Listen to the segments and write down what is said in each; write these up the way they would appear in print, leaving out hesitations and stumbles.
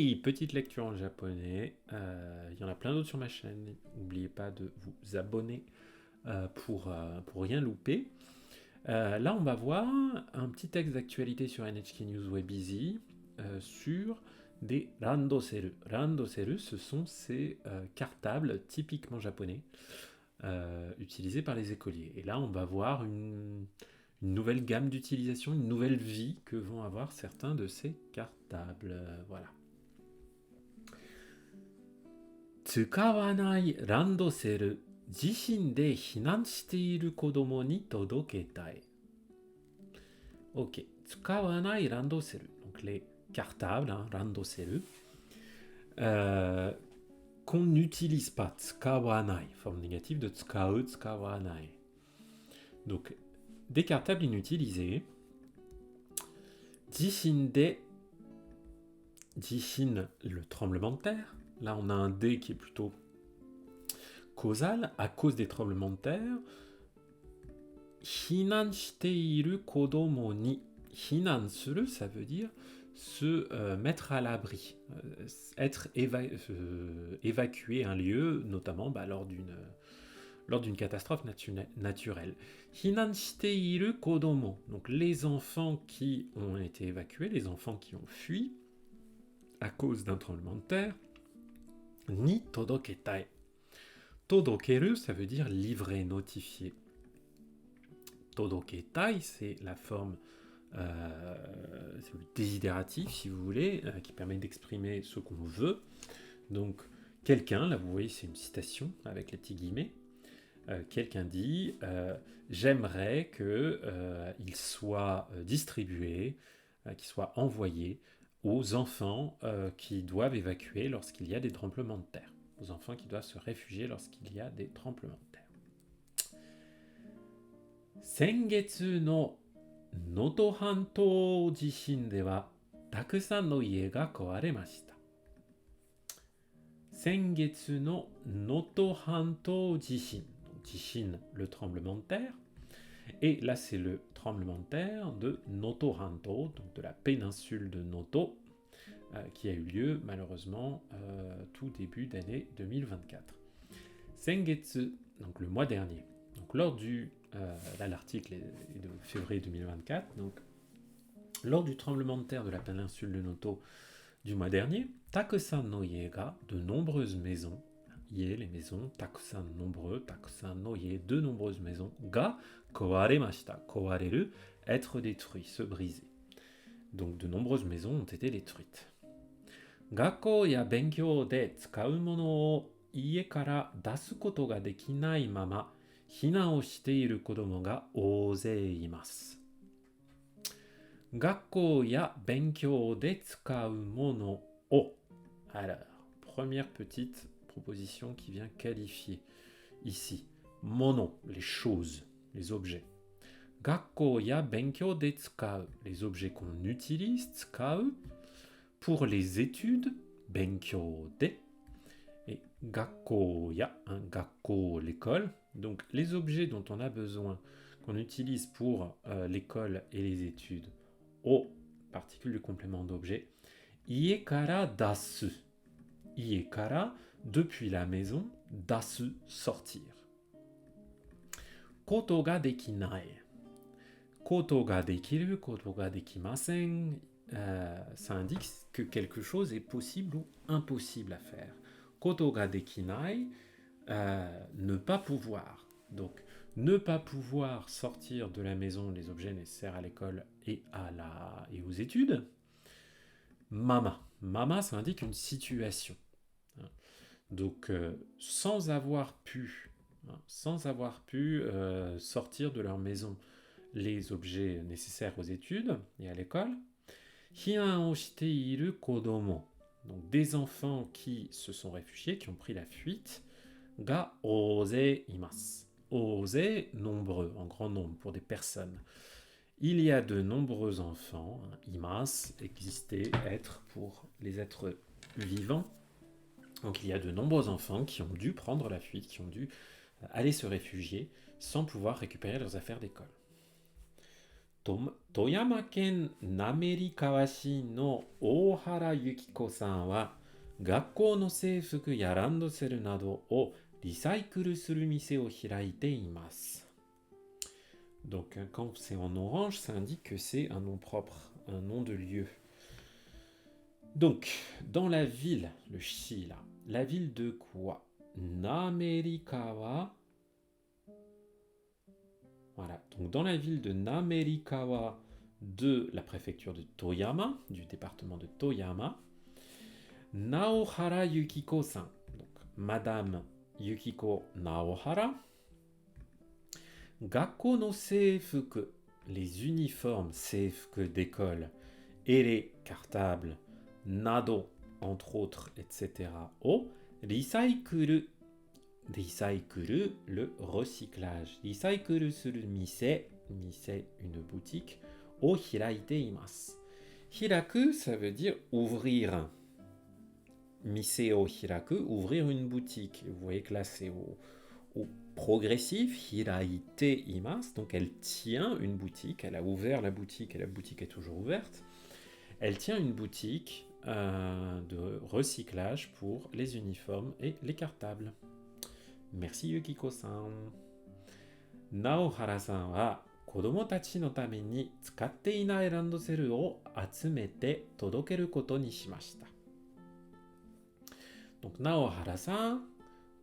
Et petite lecture en japonais. Il y en a plein d'autres sur ma chaîne. N'oubliez pas de vous abonner pour rien louper. Là, on va voir un petit texte d'actualité sur NHK News Web Easy sur des randoseru. Randoseru, ce sont ces cartables typiquement japonais utilisés par les écoliers. Et là, on va voir une nouvelle gamme d'utilisation, une nouvelle vie que vont avoir certains de ces cartables. Voilà. 使わないランドセル自身で避難している子供に届けたい。Ok. 使わないランドセル。Donc les cartables, hein, randoseru, qu'on n'utilise pas. 使わない. Forme négative de 使う, 使わない. Donc, des cartables inutilisés. 地震で, 地震, le tremblement de terre. Là, on a un D qui est plutôt causal, à cause des tremblements de terre. 避難している子供に hinan suru, ça veut dire se mettre à l'abri, être évacuer un lieu, notamment lors d'une catastrophe naturelle. Hinan shiteiru kodomo, donc les enfants qui ont été évacués, les enfants qui ont fui à cause d'un tremblement de terre, ni todoketai. Todokeru, ça veut dire livrer, notifier. Todoketai, c'est la forme c'est le désidératif, si vous voulez, qui permet d'exprimer ce qu'on veut. Donc, quelqu'un, là vous voyez, c'est une citation avec les petits guillemets. Quelqu'un dit j'aimerais qu'il soit distribué, qu'il soit envoyé aux enfants qui doivent évacuer lorsqu'il y a des tremblements de terre, aux enfants qui doivent se réfugier lorsqu'il y a des tremblements de terre. Sengetsu no Noto Hanto Jishin de wa takusan no ie ga kawaremashita. Sengetsu no Noto Hanto Jishin. Jishin, le tremblement de terre. Et là, c'est le tremblement de terre de Noto Hanto, donc de la péninsule de Noto, qui a eu lieu malheureusement tout début d'année 2024. Sengetsu, donc le mois dernier. Donc lors du là l'article est de février 2024, donc lors du tremblement de terre de la péninsule de Noto du mois dernier, takusan no ie ga, de nombreuses maisons, ie les maisons, takusan nombreux, takusan no ie, de nombreuses maisons, ga kawaremashita, kawareru, être détruit, se briser. Donc de nombreuses maisons ont été détruites. Gakko ya benkyou de tsukau mono o ie kara dasu koto ga dekinai mama 避難をしている子供が大勢います。学校や勉強で使うものを. Alors, première petite proposition qui vient qualifier ici. Mono, les choses, les objets. 学校や勉強で使う, les objets qu'on utilise, 使う, pour les études, 勉強で. Et 学校や, hein, 学校, l'école. Donc les objets dont on a besoin, qu'on utilise pour l'école et les études, o, particule du complément d'objet, ie kara dasu. Ie kara, depuis la maison, dasu, sortir. Koto ga dekinai. Koto ga dekiru, koto ga dekimasen. Ça indique que quelque chose est possible ou impossible à faire. Koto ga dekinai, ne pas pouvoir. Donc, ne pas pouvoir sortir de la maison les objets nécessaires à l'école et aux études. Mama. Mama, ça indique une situation. Donc, sans avoir pu sortir de leur maison les objets nécessaires aux études et à l'école. Hinan o shiteiru kodomo. Donc, des enfants qui se sont réfugiés, qui ont pris la fuite. Ga oze imasu. Oze, nombreux, en grand nombre, pour des personnes. Il y a de nombreux enfants, imas, exister, être, pour les êtres vivants. Donc il y a de nombreux enfants qui ont dû prendre la fuite, qui ont dû aller se réfugier sans pouvoir récupérer leurs affaires d'école. Toyama ken Namerikawashi no Ohara Yukiko-san wa gakkou no seifuku ya randoseru nado o recycle suru mise o hiraite imasu. Donc quand c'est en orange, ça indique que c'est un nom propre, un nom de lieu. Donc, dans la ville, le shi là, la ville de quoi? Namerikawa. Voilà, donc dans la ville de Namerikawa de la préfecture de Toyama, du département de Toyama, Naohara Yukiko-san, donc Madame Yukiko Naohara, Gakkou no seifuku, les uniformes seifuku d'école et les cartables, nado, entre autres, etc. O recycle, recycle, le recyclage. Recycle suru mise, mise, une boutique, o hiraite imasu. Hiraku, ça veut dire ouvrir. Mise o hiraku, ouvrir une boutique. Vous voyez que là, c'est au progressif, hiraite imasu, donc elle tient une boutique, elle a ouvert la boutique et la boutique est toujours ouverte. Elle tient une boutique de recyclage pour les uniformes et les cartables. Merci Yukiko-san. Naohara-san wa kodomo tachi no tame ni tsukatte inai randoseru o atsumete todokeru koto ni shimashita. Donc Naohara-san,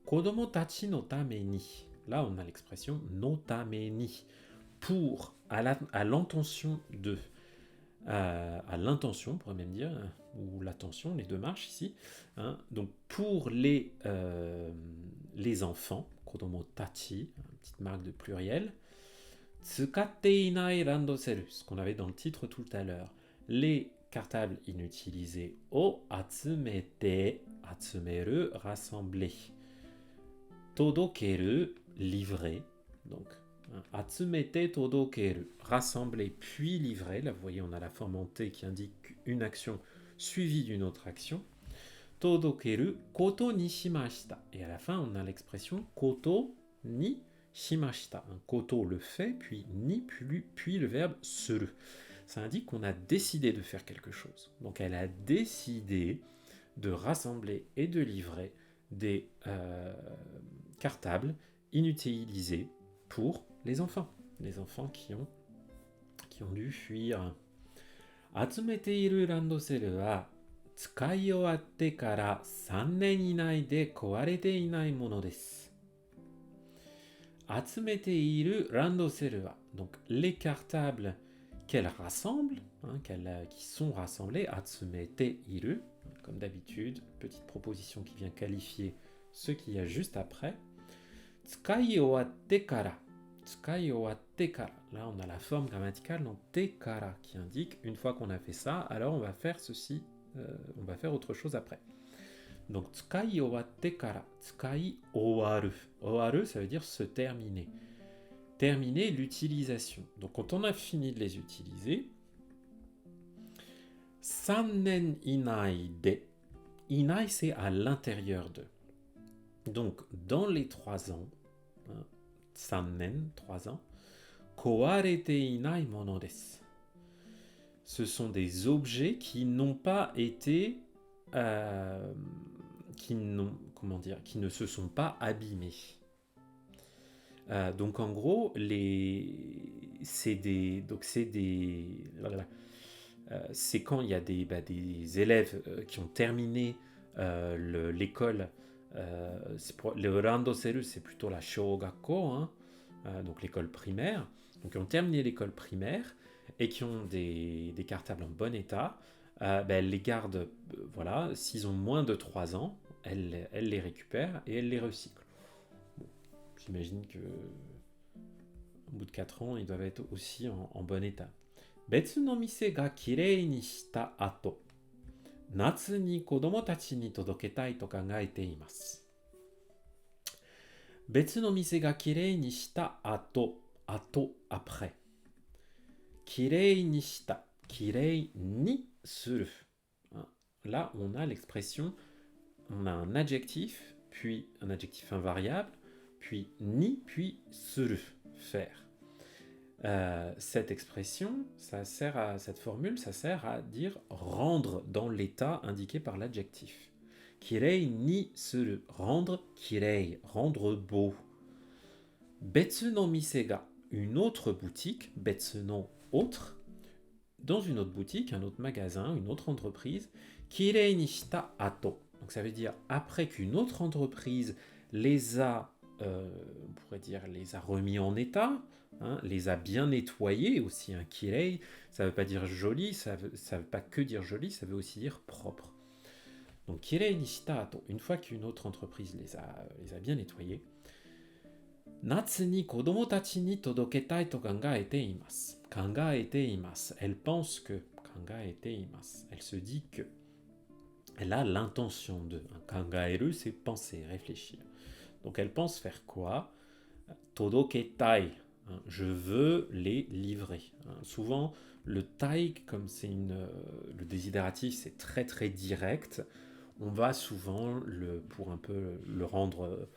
kodomo tachi no tame ni. Là, on a l'expression no tame ni. Pour, à l'intention de. À l'intention, on pourrait même dire, ou l'attention, les deux marches ici. Hein. Donc pour les enfants, kodomo tachi, une petite marque de pluriel, tsukatte inai randoseru, ce qu'on avait dans le titre tout à l'heure, les cartables inutilisés o atsumete, atsumeru, rassembler, todokeru, livrer, donc atsumete todokeru, rassembler puis livrer. Là, vous voyez, on a la forme en T qui indique une action suivie d'une autre action. Todokeru koto ni shimashita. Et à la fin, on a l'expression koto ni shimashita. Koto le fait, puis ni, puis le verbe suru. Ça indique qu'on a décidé de faire quelque chose. Donc elle a décidé de rassembler et de livrer des cartables inutilisés pour les enfants qui ont dû fuir. Atsumete iru randoseru wa tsukai owatte kara 3 nen inai de kowarete inai mono desu. Atsumete iru randoseru wa, donc les cartables qu'elle rassemble, qui sont rassemblés, atsumete iru, comme d'habitude, petite proposition qui vient qualifier ce qu'il y a juste après. Tsukai owatte kara. Tsukai owatte kara. Là, on a la forme grammaticale dans te kara qui indique une fois qu'on a fait ça, alors on va faire ceci, on va faire autre chose après. Donc, tsukai owatte kara. Tsukai owaru. Owaru, ça veut dire se terminer. Terminer l'utilisation. Donc, quand on a fini de les utiliser, 3 nen inai de. Inai, c'est à l'intérieur de. Donc, dans les 3 ans, 3 nen, 3 ans, kowarete inai mono desu. Ce sont des objets qui n'ont pas été, qui ne se sont pas abîmés. Donc en gros, c'est quand il y a des élèves qui ont terminé l'école. Le randoseru, c'est plutôt la shogakko, donc l'école primaire. Donc ils ont terminé l'école primaire et qui ont des cartables en bon état. Elles les gardent, voilà, s'ils ont moins de 3 ans, elles les récupèrent et elles les recyclent. Bon, j'imagine que au bout de 4 ans, ils doivent être aussi en bon état. Betsu no mise ga kirei ni shita ato, natsu ni kodomo tachi ni todoketai to kangaete imasu. Betsu no mise ga kirei ni shita ato, ato après. Kirei ni shita, kirei ni suru. Là, on a l'expression, on a un adjectif, puis un adjectif invariable, puis ni, puis suru, faire. Cette expression, cette formule, ça sert à dire rendre dans l'état indiqué par l'adjectif. Kirei ni suru, rendre kirei, rendre beau. Betsu no mise ga, une autre boutique, betsu no autre, dans une autre boutique, un autre magasin, une autre entreprise, kirei ni shita ato. Donc ça veut dire après qu'une autre entreprise les a, on pourrait dire, les a remis en état, les a bien nettoyés aussi. Un kirei, ça ne veut pas dire joli, ça veut pas que dire joli, ça veut aussi dire propre. Donc kirei ni shita ato, une fois qu'une autre entreprise les a bien nettoyés, natsu ni kodomo tachi ni todoketai to kangaete imasu. Kangaete imasu. Elle pense que. Kangaete imasu. Elle se dit que. Elle a l'intention de. Kangaeru, c'est penser, réfléchir. Donc elle pense faire quoi? Todoketai. Je veux les livrer. Souvent, le tai, comme c'est le désidératif, c'est très très direct. On va souvent, pour un peu le rendre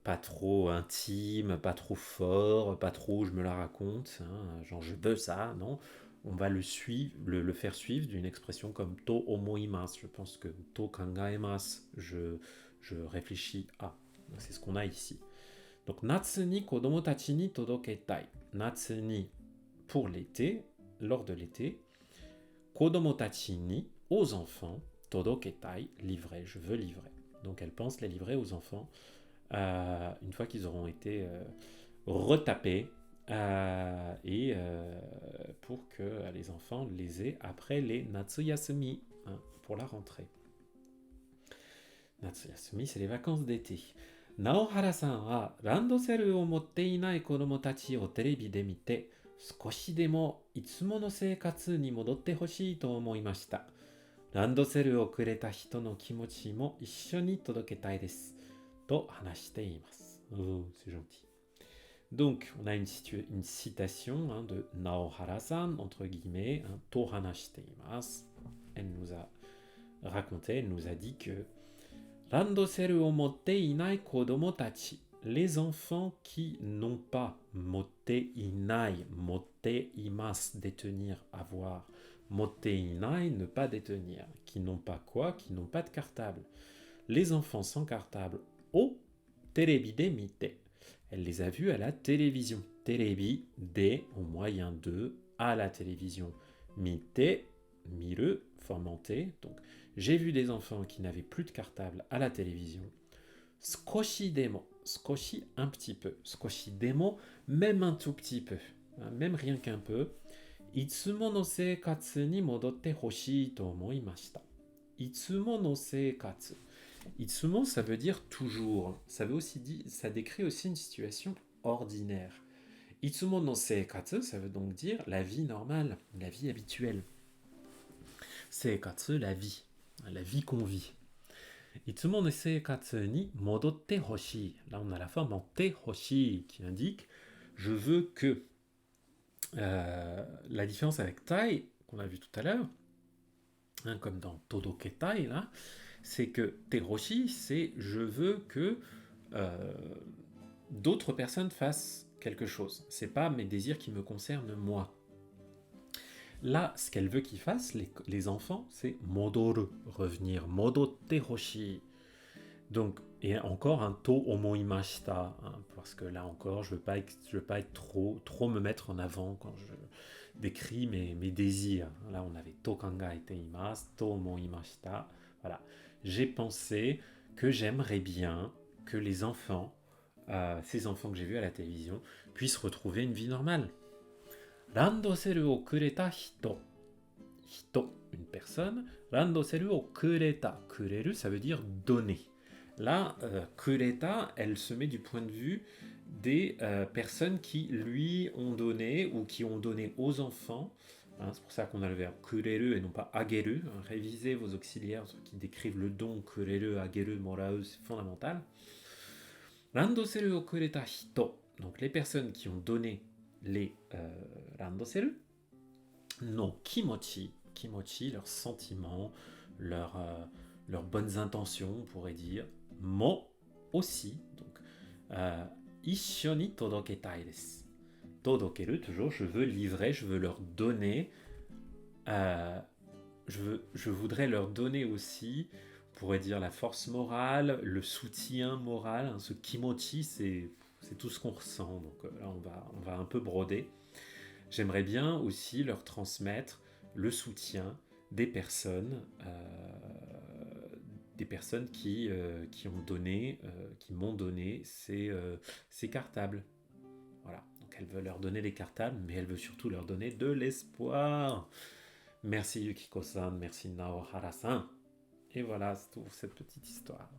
pas trop intime, pas trop fort, pas trop je me la raconte, genre je veux ça, non. On va le faire suivre d'une expression comme to omoimasu. Je pense que to kangaemasu, je réfléchis à. C'est ce qu'on a ici. Donc natsu ni kodomo tachi ni todoketai. Natsu ni pour l'été, lors de l'été. Kodomo tachi ni aux enfants. Todoketai, livrer, je veux livrer. Donc elle pense les livrer aux enfants une fois qu'ils auront été retapés et pour que les enfants les aient après les Natsuyasumi pour la rentrée. Natsuyasumi, c'est les vacances d'été. Naohara-san wa randoseru o motte inai kodomo tachi o terebi de mite skoshi demo itsumo no seikatsu ni modotte hoshii to omoimashita. Randoseru o kureta hito no kimochi mo issho ni todoketai desu. To hanashite imasu. Oh, c'est gentil. Donc, on a une citation de Naohara-san, entre guillemets, to hanashite imasu. Elle nous a raconté, elle nous a dit que randoseru o motte inai kodomo tachi, les enfants qui n'ont pas motte inai, motte imasu, détenir, avoir, motte inai, ne pas détenir, qui n'ont pas quoi, qui n'ont pas de cartable. Les enfants sans cartable au terebi de mite. Elle les a vus à la télévision. Terebi, de, au moyen de, à la télévision. Mite, miru, formanté. Donc, j'ai vu des enfants qui n'avaient plus de cartable à la télévision. Skoshi demo. Skoshi, un petit peu. Skoshi demo, même un tout petit peu. Même rien qu'un peu. Itsumo no seikatsu ni modotte hoshii to omoimashita. Itsumo no seikatsu. Itsumo, ça veut dire toujours. Ça décrit aussi une situation ordinaire. Itsumo no seikatsu, ça veut donc dire la vie normale, la vie habituelle. Seikatsu, la vie qu'on vit. Itsumo no seikatsu ni modotte hoshii. Là, on a la forme en te hoshii qui indique je veux que. La différence avec tai, qu'on a vu tout à l'heure, comme dans todoketai, là, c'est que teroshi, c'est je veux que d'autres personnes fassent quelque chose. C'est pas mes désirs qui me concernent moi. Là, ce qu'elle veut qu'ils fassent, les enfants, c'est modoru, revenir. Modotte hoshi. Donc, et encore un to omoimashita, parce que là encore, je veux pas être trop me mettre en avant quand je décris mes désirs. Là, on avait to kangaete imasu, to omoimashita. Voilà. J'ai pensé que j'aimerais bien que les enfants, ces enfants que j'ai vus à la télévision, puissent retrouver une vie normale. Randoseru o kureta hito. Hito, une personne. Randoseru o kureta. Kureru, ça veut dire donner. Là, kureta, elle se met du point de vue des personnes qui lui ont donné ou qui ont donné aux enfants. C'est pour ça qu'on a le verbe kureru et non pas ageru. Révisez vos auxiliaires qui décrivent le don kureru, ageru, morau, c'est fondamental. Randoseru o kureta hito. Donc les personnes qui ont donné les randoseru no kimochi. Kimochi, leurs sentiments, leurs bonnes intentions, on pourrait dire. Mo aussi. Donc, issho ni todoketai desu. Todokeru, toujours, je veux livrer, je veux leur donner. Je voudrais leur donner aussi, on pourrait dire, la force morale, le soutien moral. Hein. Ce kimochi, c'est tout ce qu'on ressent. Donc là, on va un peu broder. J'aimerais bien aussi leur transmettre le soutien des personnes qui ont donné, qui m'ont donné ces cartables. Voilà. Donc elle veut leur donner des cartables, mais elle veut surtout leur donner de l'espoir. Merci Yukiko-san, merci Naohara-san. Et voilà, c'est tout pour cette petite histoire.